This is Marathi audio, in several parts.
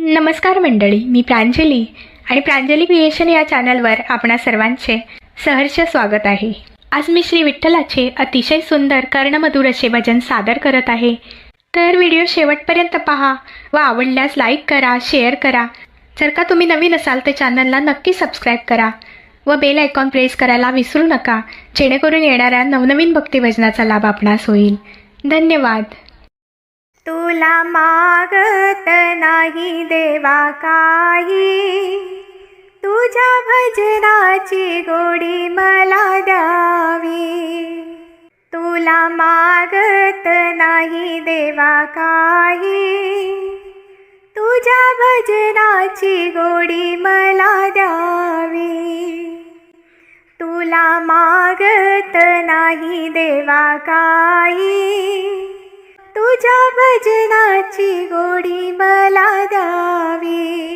नमस्कार मंडळी, मी प्रांजली आणि प्रांजली क्रिएशन या चॅनलवर आपणा सर्वांचे सहर्ष स्वागत आहे। आज मी श्री विठ्ठलाचे अतिशय सुंदर कर्णमधुर असे भजन सादर करत आहे। तर व्हिडिओ शेवटपर्यंत पहा व आवडल्यास लाईक करा, शेअर करा। जर का तुम्ही नवीन असाल तर चॅनलला नक्की सबस्क्राईब करा व बेल आयकॉन प्रेस करायला विसरू नका, जेणेकरून येणाऱ्या नवनवीन भक्तिभजनाचा लाभ आपणास होईल। धन्यवाद। तुला मागत नाही देवा काही, तुझ्या भजनाची गोडी मला द्यावी। तुला मागत नाही देवा काही, तुझ्या भजनाची गोडी मला द्यावी। तुला मागत नाही देवा काही, तुझ्या भजनाची गोडी मला द्यावी।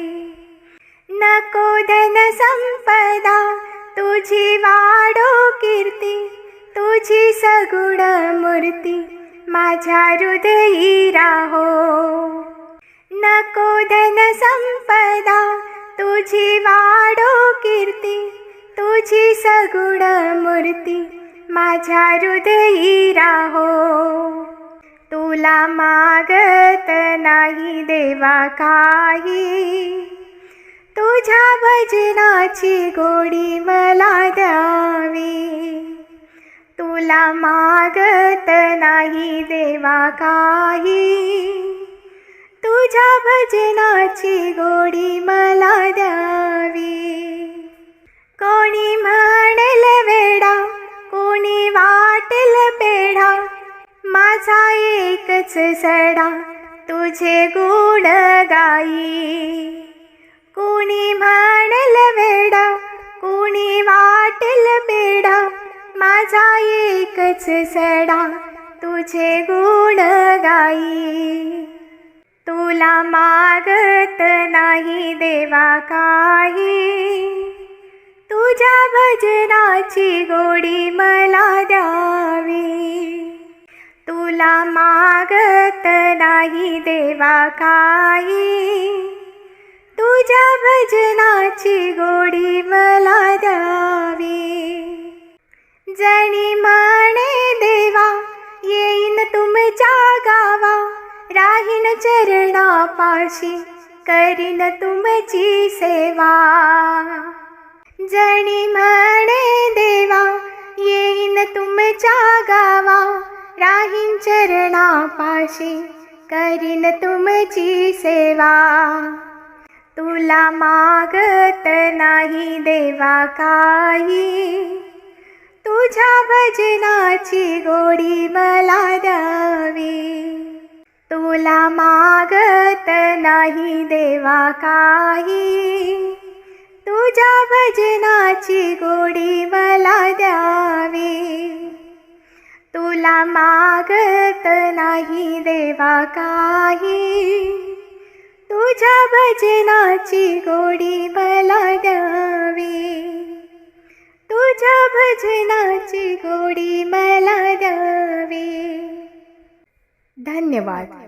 नको धन संपदा तुझी वाढो कीर्ती, तुझी सगुण मूर्ती माझ्या हृदयी राहो। नको धन संपदा तुझी वाढो कीर्ती, तुझी सगुण मूर्ती माझ्या हृदयी राहो। तुला मागत नाही देवा काही, तुझ्या भजनाची गोडी मला द्यावी। तुला मागत नाही देवा काही, तुझ्या भजनाची गोडी मला द्यावी। कोणी म्हणेल वेडा, कोणी वाटेल पेढा, माझा एकच सडा तुझे गुण गाई। कोणी म्हणेल वेडा, कोणी वाटेल पेढा, माझा एकच सडा तुझे गुण गाई। तुला मागत नाही देवा काही, तुझ्या भजनाची गोडी मला द्यावी। तुला मागत नाही देवा काही, तुझ्या भजनाची गोडी मला द्यावी। जणी म्हणे देवा येईन तुमच्या गावा, राहीन चरणापाशी करीन तुमची सेवा। जणी म्हणे देवा येईन तुमच्या गावा, राहीन चरणापाशी करीन तुमची सेवा। तुला मागत नाही देवा काही, तुझ्या भजनाची गोडी मला द्यावी। तुला मागत नाही देवा काही, तुझ्या भजनाची गोडी मला द्यावी। तुला मागत नाही देवा काही, तुझ्या भजनाची गोडी मला द्यावी। तुझ्या भजनाची गोडी मला द्यावी। धन्यवाद।